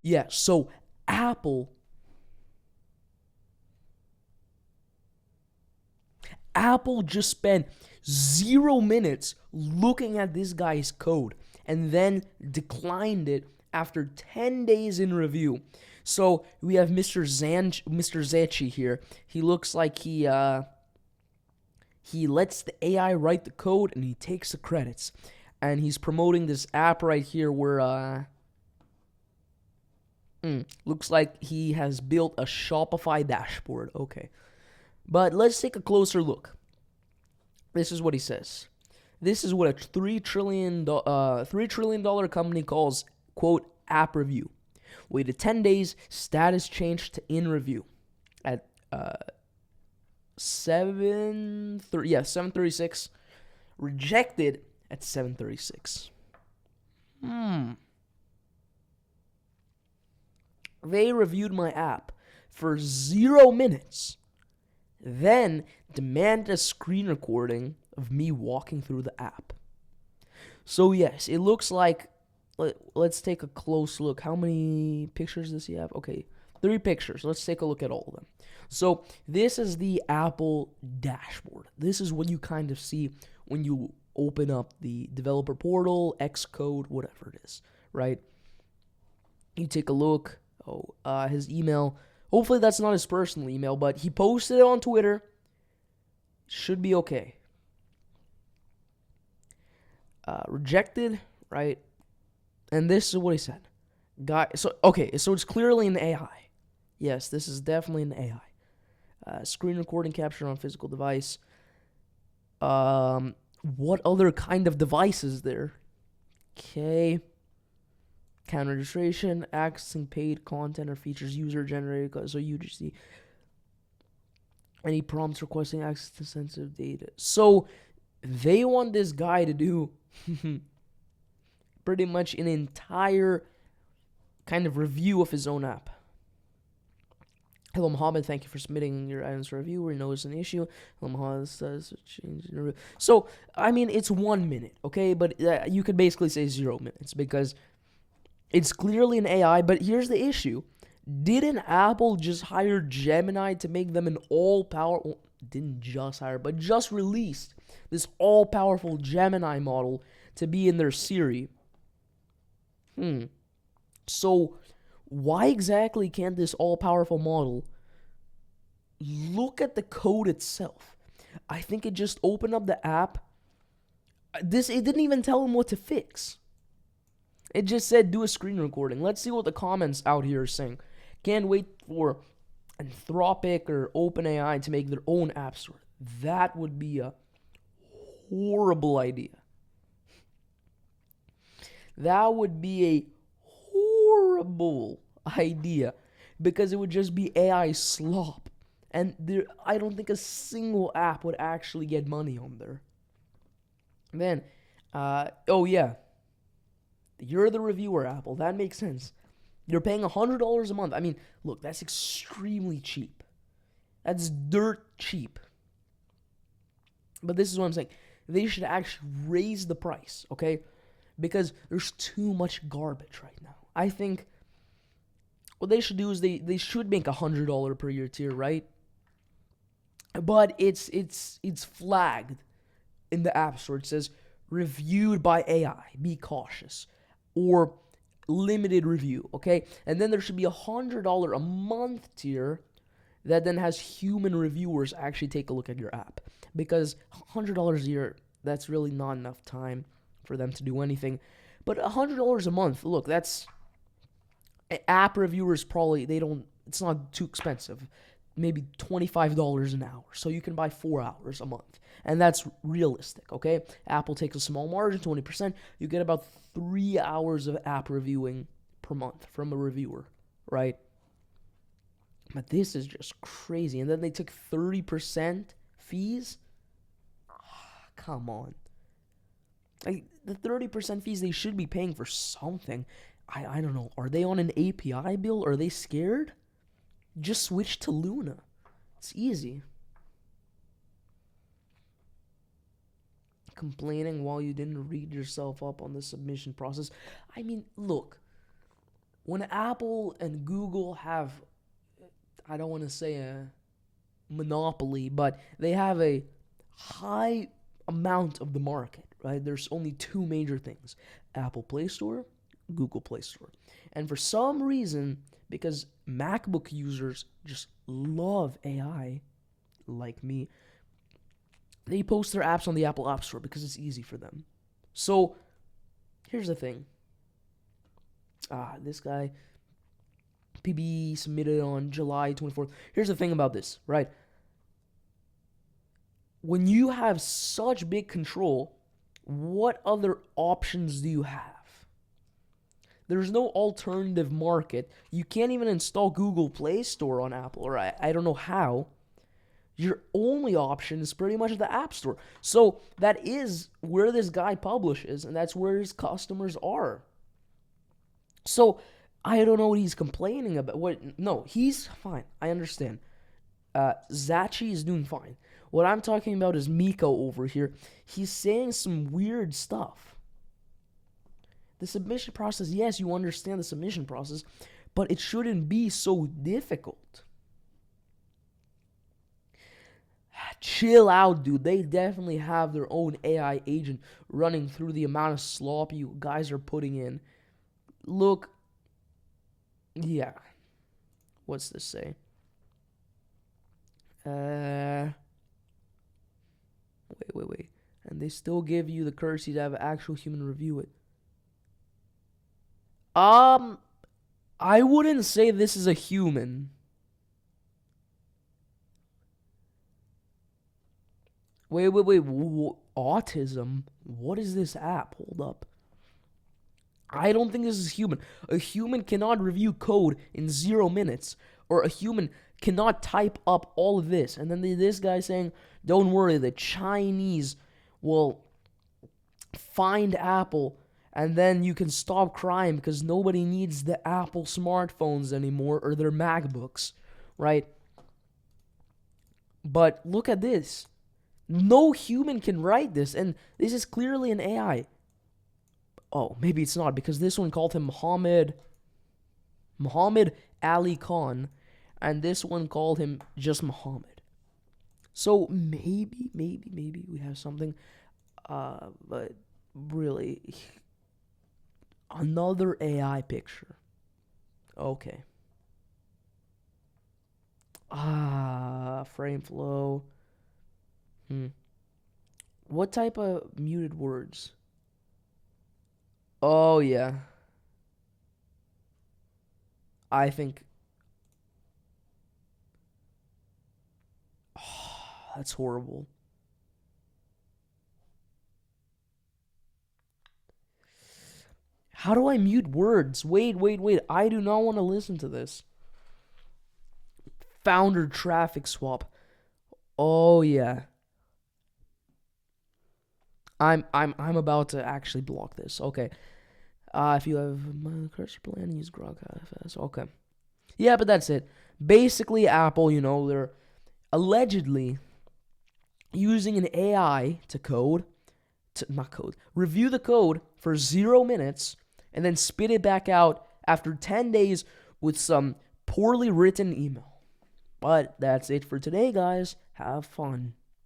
Yeah, so Apple Apple just spent 0 minutes looking at this guy's code and then declined it after 10 days in review. So we have Mr. Zanchi here. He looks like he lets the AI write the code and he takes the credits. And he's promoting this app right here where looks like he has built a Shopify dashboard. Okay. But let's take a closer look. This is what he says. This is what a $3 trillion company calls, quote, app review. Waited 10 days, status changed to in review at 736. Rejected at 736. They reviewed my app for 0 minutes, then demanded a screen recording of me walking through the app. So yes, it looks like, let's take a close look. How many pictures does he have? Okay, 3 pictures. Let's take a look at all of them. So this is the Apple dashboard. This is what you kind of see when you open up the developer portal, Xcode, whatever it is, right? You take a look. His email. Hopefully that's not his personal email, but he posted it on Twitter. Should be okay. Rejected, right? And this is what he said. So it's clearly an AI. Yes, this is definitely an AI. Screen recording captured on physical device. What other kind of device is there? Okay. Account registration, accessing paid content or features user generated, so UGC. Any prompts requesting access to sensitive data. So they want this guy to do pretty much an entire kind of review of his own app. Hello, Mohammed. Thank you for submitting your items for review. We know it's an issue. Hello, Mohammed says change in review. So, I mean, it's 1 minute, okay? But you could basically say 0 minutes because it's clearly an AI. But here's the issue. Didn't Apple just hire Gemini to make them an all-powerful... Didn't just hire, but just released this all-powerful Gemini model to be in their Siri. So why exactly can't this all-powerful model look at the code itself? I think it just opened up the app. It didn't even tell him what to fix. It just said do a screen recording. Let's see what the comments out here are saying. Can't wait for Anthropic or OpenAI to make their own app store. That would be a horrible idea. That would be a horrible idea because it would just be AI slop. And I don't think a single app would actually get money on there. Then, oh yeah, you're the reviewer, Apple. That makes sense. You're paying $100 a month. I mean, look, that's extremely cheap. That's dirt cheap. But this is what I'm saying. They should actually raise the price, okay? Because there's too much garbage right now. I think what they should do is they should make $100 per year tier, right? But it's flagged in the App Store. It says reviewed by AI. Be cautious. Or limited review, okay? And then there should be $100 a month tier that then has human reviewers actually take a look at your app. Because $100 a year, that's really not enough time for them to do anything. But $100 a month, look, that's... App reviewers probably, it's not too expensive. Maybe $25 an hour. So you can buy 4 hours a month. And that's realistic, okay? Apple takes a small margin, 20%. You get about 3 hours of app reviewing per month from a reviewer, right? But this is just crazy. And then they took 30% fees? Come on. Like, the 30% fees they should be paying for something. I don't know. Are they on an API bill? Are they scared? Just switch to Luna. It's easy. Complaining while you didn't read yourself up on the submission process. I mean, look. when Apple and Google have, I don't want to say a monopoly, but they have a high amount of the market, right? There's only two major things: Apple Play Store, Google Play Store. And for some reason, because MacBook users just love AI, like me, they post their apps on the Apple App Store because it's easy for them. So, here's the thing. This guy, PB submitted on July 24th. Here's the thing about this, right? When you have such big control, what other options do you have? There's no alternative market. You can't even install Google Play Store on Apple, or I don't know how. Your only option is pretty much the App Store. So that is where this guy publishes, and that's where his customers are. So I don't know what he's complaining about. No, he's fine. I understand. Zachi is doing fine. What I'm talking about is Miko over here. He's saying some weird stuff. The submission process, yes, you understand the submission process, but it shouldn't be so difficult. Chill out, dude. They definitely have their own AI agent running through the amount of slop you guys are putting in. Look, yeah. What's this say? Wait. And they still give you the courtesy to have an actual human review it. I wouldn't say this is a human. Wait. Autism? What is this app? Hold up. I don't think this is human. A human cannot review code in 0 minutes. Or a human cannot type up all of this. And then this guy saying, don't worry, the Chinese will find Apple and then you can stop crying because nobody needs the Apple smartphones anymore or their MacBooks, right? But look at this. No human can write this, and this is clearly an AI. Oh, maybe it's not, because this one called him Muhammad Ali Khan, and this one called him just Muhammad. So maybe we have something, but really, another AI picture. Okay. Frame flow. What type of muted words? Oh, yeah. I think... that's horrible. How do I mute words? Wait. I do not want to listen to this. Founder traffic swap. Oh, yeah. I'm about to actually block this. Okay. If you have my cursor plan, use Grok FS. Okay. Yeah, but that's it. Basically, Apple, they're allegedly using an AI to review the code for 0 minutes, and then spit it back out after 10 days with some poorly written email. But that's it for today, guys. Have fun.